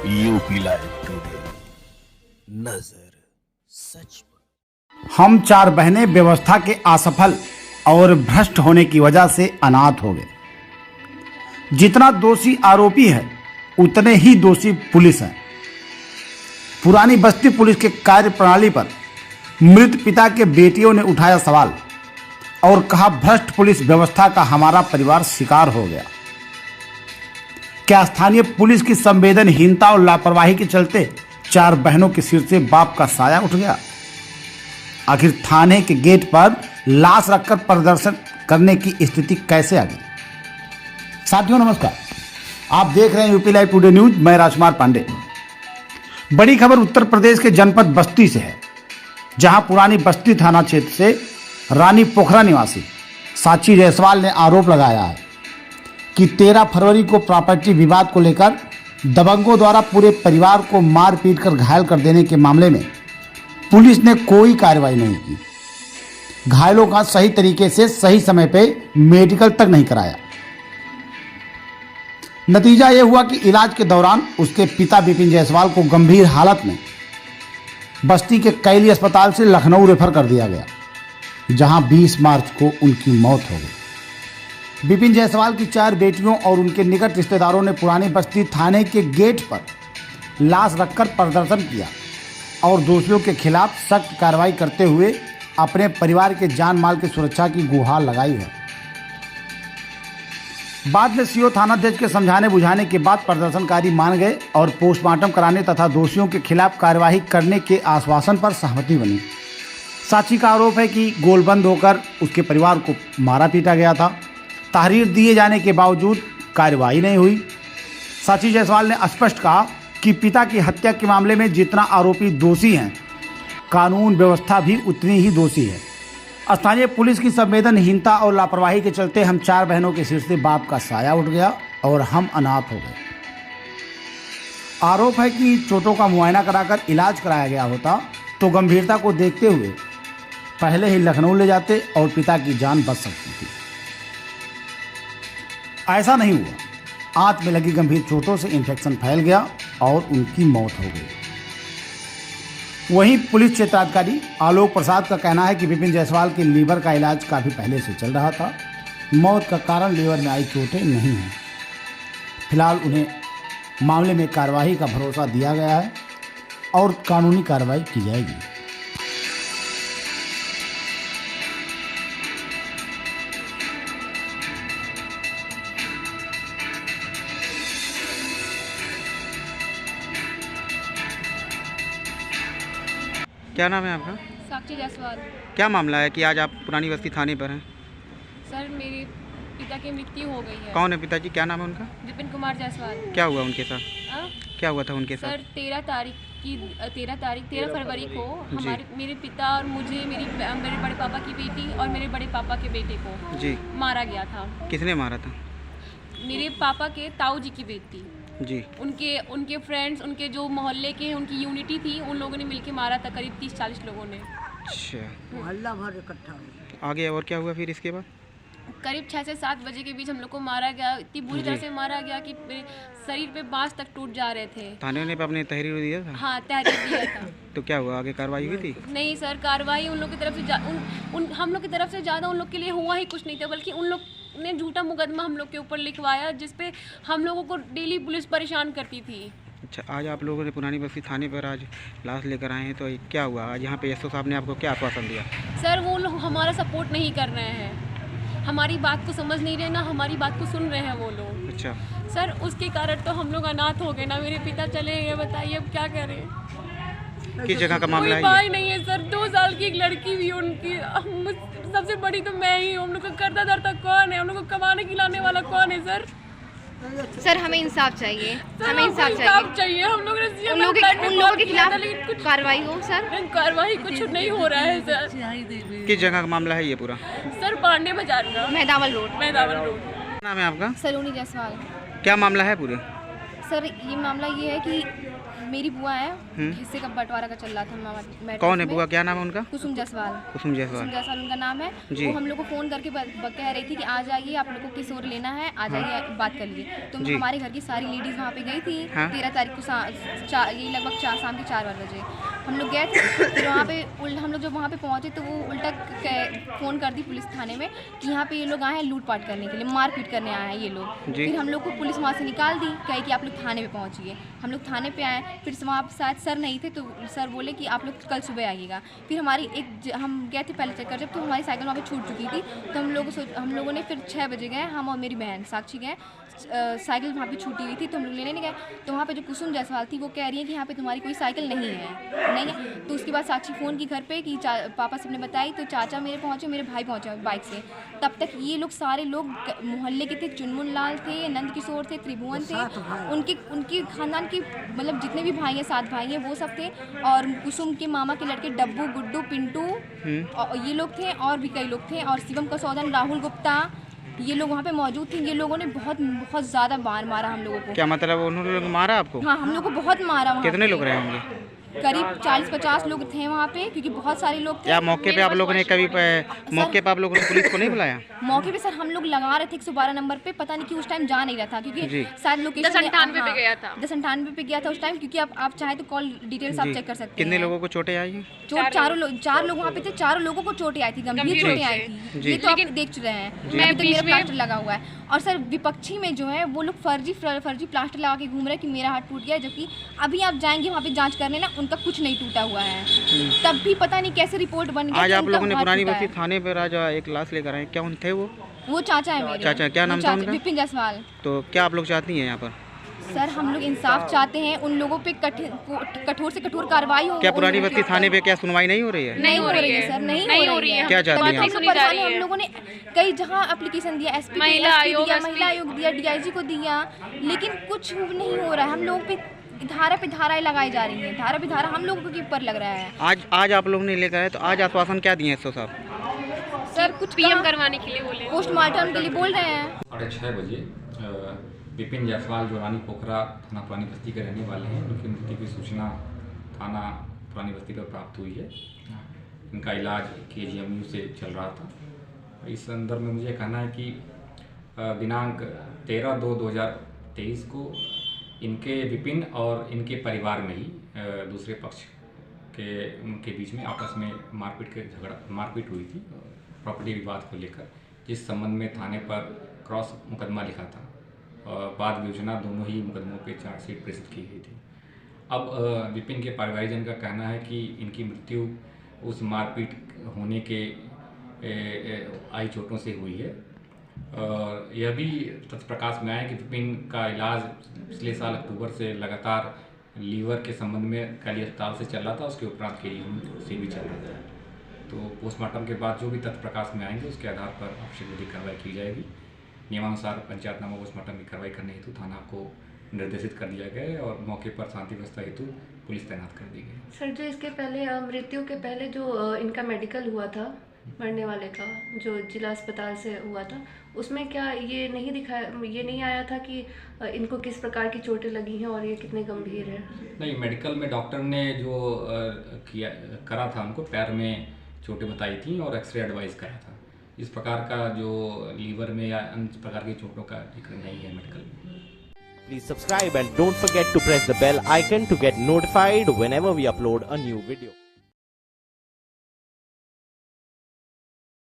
UP live today, नजर सच पर। हम चार बहनें व्यवस्था के असफल और भ्रष्ट होने की वजह से अनाथ हो गए। जितना दोषी आरोपी है उतने ही दोषी पुलिस है। पुरानी बस्ती पुलिस के कार्य प्रणाली पर मृत पिता के बेटियों ने उठाया सवाल और कहा, भ्रष्ट पुलिस व्यवस्था का हमारा परिवार शिकार हो गया। क्या स्थानीय पुलिस की संवेदनहीनता और लापरवाही के चलते चार बहनों के सिर से बाप का साया उठ गया? आखिर थाने के गेट पर लाश रखकर प्रदर्शन करने की स्थिति कैसे आ गई? साथियों नमस्कार, आप देख रहे हैं यूपी लाइव टुडे न्यूज। मैं राजकुमार पांडे। बड़ी खबर उत्तर प्रदेश के जनपद बस्ती से है, जहां पुरानी बस्ती थाना क्षेत्र से रानी पोखरा निवासी साची जायसवाल ने आरोप लगाया है कि 13 फरवरी को प्रॉपर्टी विवाद को लेकर दबंगों द्वारा पूरे परिवार को मार पीट कर घायल कर देने के मामले में पुलिस ने कोई कार्रवाई नहीं की। घायलों का सही तरीके से सही समय पे मेडिकल तक नहीं कराया। नतीजा यह हुआ कि इलाज के दौरान उसके पिता विपिन जायसवाल को गंभीर हालत में बस्ती के कैली अस्पताल से लखनऊ रेफर कर दिया गया, जहां 20 मार्च को उनकी मौत हो गई। विपिन जायसवाल की 4 बेटियों और उनके निकट रिश्तेदारों ने पुरानी बस्ती थाने के गेट पर लाश रखकर प्रदर्शन किया और दोषियों के खिलाफ सख्त कार्रवाई करते हुए अपने परिवार के जान माल की सुरक्षा की गुहार लगाई है। बाद में सीओ थानाध्यक्ष के समझाने बुझाने के बाद प्रदर्शनकारी मान गए और पोस्टमार्टम कराने तथा दोषियों के खिलाफ कार्यवाही करने के आश्वासन पर सहमति बनी। साची का आरोप है कि गोलबंद होकर उसके परिवार को मारा पीटा गया था। तहरीर दिए जाने के बावजूद कार्रवाई नहीं हुई। साची जायसवाल ने स्पष्ट कहा कि पिता की हत्या के मामले में जितना आरोपी दोषी हैं, कानून व्यवस्था भी उतनी ही दोषी है। स्थानीय पुलिस की संवेदनहीनता और लापरवाही के चलते हम 4 बहनों के सिर से बाप का साया उठ गया और हम अनाथ हो गए। आरोप है कि चोटों का मुआयना कराकर इलाज कराया गया होता तो गंभीरता को देखते हुए पहले ही लखनऊ ले जाते और पिता की जान बच सकती थी। ऐसा नहीं हुआ। आंत में लगी गंभीर चोटों से इंफेक्शन फैल गया और उनकी मौत हो गई। वहीं पुलिस क्षेत्राधिकारी आलोक प्रसाद का कहना है कि विपिन जायसवाल के लीवर का इलाज काफी पहले से चल रहा था। मौत का कारण लीवर में आई चोटें नहीं हैं। फिलहाल उन्हें मामले में कार्रवाई का भरोसा दिया गया है और कानूनी कार्रवाई की जाएगी। क्या नाम है आपका? साक्षी जायसवाल। क्या मामला है कि आज आप पुरानी बस्ती थाने पर हैं? सर, मेरे पिता की मृत्यु हो गई है। कौन है पिताजी? क्या नाम है उनका? विपिन कुमार जायसवाल। क्या हुआ उनके साथ? क्या हुआ था उनके साथ? सर, 13 फरवरी को मेरे पिता और मुझे, मेरे बड़े पापा की बेटी और मेरे बड़े पापा के बेटे को जी मारा गया था। किसने मारा था? मेरे पापा के ताऊ जी की बेटी जी। उनके फ्रेंड्स, उनके जो मोहल्ले के उनकी यूनिटी थी, उन लोगों ने मिलके मारा था। करीब 30-40 लोगों ने। अच्छा, मोहल्ला भर इकट्ठा हो। आगे और क्या हुआ फिर इसके बाद? करीब 6 से 7 बजे के बीच हम लोग को मारा गया। इतनी बुरी तरह से मारा गया कि मेरे शरीर पे बांस तक टूट जा रहे थे। थाने ने अपने तहरीर दिया था? हाँ, तहरीर दिया था। तो क्या हुआ, आगे कार्रवाई हुई थी? नहीं सर, कार्रवाई उन लोग की तरफ से हम लोग की तरफ से ज़्यादा उन लोग के लिए हुआ ही कुछ नहीं था, बल्कि उन लोग ने झूठा मुकदमा हम लोग के ऊपर लिखवाया, जिसपे हम लोगों को डेली पुलिस परेशान करती थी। अच्छा, आज आप लोगों ने पुरानी बस्ती थाने पर आज लाश लेकर आए हैं, तो क्या हुआ आज यहाँ पे? एसओ साहब ने आपको क्या आश्वासन दिया? सर, वो लोग हमारा सपोर्ट नहीं कर रहे हैं, हमारी बात को समझ नहीं रहे, ना हमारी बात को सुन रहे हैं वो लोग। अच्छा सर, उसके कारण तो हम लोग अनाथ हो गए ना। मेरे पिता चले गए, बताइए अब क्या करें। किस जगह का मामला है? कोई भाई नहीं है सर। 2 साल की एक लड़की भी उनकी। सबसे बड़ी तो मैं ही हूँ। हम लोग को करता धरता कौन है? हम लोग को कमाने खिलाने वाला कौन है सर? सर, हमें इंसाफ चाहिए। हमें इंसाफ चाहिए। हम लोग उन लोगों के खिलाफ कार्रवाई हो सर। कार्रवाई कुछ नहीं हो रहा है सर। किस जगह का मामला है ये पूरा? सर, पांडे बाजार का, मेहदावल रोड। मेहदावल रोड। नाम है आपका? सलोनी जायसवाल। क्या मामला है पूरे? सर ये मामला ये है कि मेरी बुआ है, हिस्से का बंटवारा का चल रहा था मैटर कौन है में। बुआ, क्या नाम है उनका? कुसुम जायसवाल। कुसुम जायसवाल। कुसुम जायसवाल उनका नाम है। जी। वो हम लोग को फ़ोन करके कह रही थी कि आ जाइए, आप लोग को किस ओर लेना है, आ जाइए बात कर लिए। तो जी। हमारे घर की सारी लेडीज़ वहाँ पे गई थी। हाँ। 13 तारीख को यही लगभग शाम के 4 बजे हम लोग गए थे। फिर वहाँ पे हम लोग जब वहाँ पे पहुँचे तो वो उल्टा फ़ोन कर दी पुलिस थाने में कि यहाँ पे ये लोग आए हैं लूटपाट करने के लिए, मारपीट करने आए हैं ये लोग। जी। फिर हम लोग को पुलिस वहाँ से निकाल दी, कही कि आप लोग थाने पे पहुँचिए। हम लोग थाने पे आए, फिर वहाँ पे शायद सर नहीं थे तो सर बोले कि आप लोग कल सुबह आइएगा। फिर हमारी हम गए थे पहले चक्कर जब, तो हमारी साइकिल वहाँ पे छूट चुकी थी। तो हम लोगों ने फिर 6 बजे गए, हम और मेरी बहन साक्षी गए। साइकिल वहाँ पे छूटी हुई थी तो हम लोग लेने नहीं गए। तो वहाँ पे जो कुसुम जायसवाल थी वो कह रही है कि यहाँ पे तुम्हारी कोई साइकिल नहीं है। तो उसके बाद साक्षी फ़ोन की घर पे कि पापा से हमने बताई, तो चाचा मेरे पहुँचे, मेरे भाई पहुँचे बाइक से। तब तक ये लोग सारे लोग मोहल्ले के थे, चुनमुन लाल थे, नंद किशोर थे, त्रिभुवन थे, उनके खानदान के मतलब जितने भी भाई हैं, 7 भाई हैं, वो सब थे। और कुसुम के मामा के लड़के डब्बू, गुड्डू, पिंटू और ये लोग थे, और भी कई लोग थे। और शिवम का सौदन, राहुल गुप्ता, ये लोग वहाँ पे मौजूद थे। ये लोगों ने बहुत ज़्यादा मारा हम लोगों को। क्या मतलब उन्होंने लोग मारा आपको? हाँ, हम लोग को बहुत मारा। वहाँ कितने पे लोग रहे होंगे? करीब 40-50 लोग थे वहाँ पे, क्योंकि बहुत सारे लोग थे। क्या मौके पे आप लोगों ने कभी मौके पे आप लोगों ने पुलिस को नहीं बुलाया? मौके पे सर हम लोग लगा रहे थे 112 नंबर पे, पता नहीं कि उस टाइम जा नहीं रहा था, क्योंकि शायद लोकेशन 1098 पे गया था। 1098 पे गया था उस टाइम, क्योंकि आप चाहे तो कॉल डिटेल्स आप चेक कर सकते हैं। कितने लोगों को चोटें आई हैं? चोट 4 लोग वहाँ पे थे। 4 लोगों को चोटें आई थी, गंभीर चोटें आई थी। ये तो आप देख चुके हैं। अभी तक मेरा प्लास्टर लगा हुआ है। और सर विपक्षी में जो है वो लोग फर्जी प्लास्टर लगा के घूम रहे हैं कि मेरा हाथ टूट गया, जबकि अभी आप जाएंगे वहाँ पे जांच करने ना, उनका कुछ नहीं टूटा हुआ है। तब भी पता नहीं कैसे रिपोर्ट बन गई। आज आप लोगों ने पुरानी बस्ती थाने पर आज एक लाश लेकर आए, क्या उन थे वो चाचा है मेरे। चाचा, क्या नाम था उनका? विपिन जायसवाल। तो क्या आप लोग चाहती हैं यहाँ पर? सर हम लोग इंसाफ चाहते हैं, उन लोगों पे कठोर से कठोर कार्रवाई हो। क्या पुरानी बस्ती थाने पे क्या सुनवाई नहीं हो रही है? नहीं हो रही है सर, नहीं हो रही है। क्या चाहती हैं आप? हम लोगों ने कई जगह एप्लीकेशन दिया, SP महिला आयोग दिया, DIG को दिया, लेकिन कुछ नहीं हो रहा है। हम लोगों पे धाराएं लगाई जा रही हैं, धारा पे धारा हम लोगों के ऊपर लग रहा है। आज आप लोगों ने लेकर आए, तो आज आश्वासन क्या दिए एसओ साहब? सर कुछ PM करवाने के लिए बोले, पोस्टमार्टम के लिए बोल रहे हैं। 6:30 बजे विपिन जायसवाल जो रानी पोखरा थाना पुरानी बस्ती के रहने वाले हैं, उनकी मृत्यु की सूचना थाना पुरानी बस्ती पर प्राप्त हुई है। इनका इलाज KGMU से चल रहा था। इस संदर्भ में मुझे कहना है कि दिनांक 13/2/2023 को इनके विपिन और इनके परिवार में ही दूसरे पक्ष उनके बीच में आपस में मारपीट हुई थी प्रॉपर्टी विवाद को लेकर, जिस संबंध में थाने पर क्रॉस मुकदमा लिखा था। बाद योजना दोनों ही मुकदमों पे चार्जशीट प्रेषित की गई थी। अब विपिन के परिवारजन का कहना है कि इनकी मृत्यु उस मारपीट होने के आई चोटों से हुई है। और यह भी तथ्य प्रकाश में आया कि विपिन का इलाज पिछले साल अक्टूबर से लगातार लीवर के संबंध में काली अस्पताल से चल रहा था, उसके उपरांत KGMU से भी चल रहा था। तो पोस्टमार्टम के बाद जो भी तथ्य प्रकाश में आएंगे उसके आधार पर आवश्यक विधिक कार्रवाई की जाएगी। नियमानुसार पंचायतनामा पोस्टमार्टम की कार्रवाई करने हेतु थाना को निर्देशित कर दिया गया है और मौके पर शांति व्यवस्था हेतु पुलिस तैनात कर दी गई। सर जो इसके पहले मृत्यु के पहले जो इनका मेडिकल हुआ था मरने वाले का, जो जिला अस्पताल से हुआ था, उसमें क्या ये नहीं आया था कि इनको किस प्रकार की चोटें लगी हैं और ये कितने गंभीर है? नहीं, मेडिकल में डॉक्टर ने जो करा था उनको पैर में चोटें बताई थी और एक्सरे एडवाइस करा था। इस प्रकार का जो लीवर में या अन्य प्रकार की चोटों का जिक्र नहीं है मेडिकल में। Please subscribe and don't forget to press the bell icon to get notified whenever we upload a new video.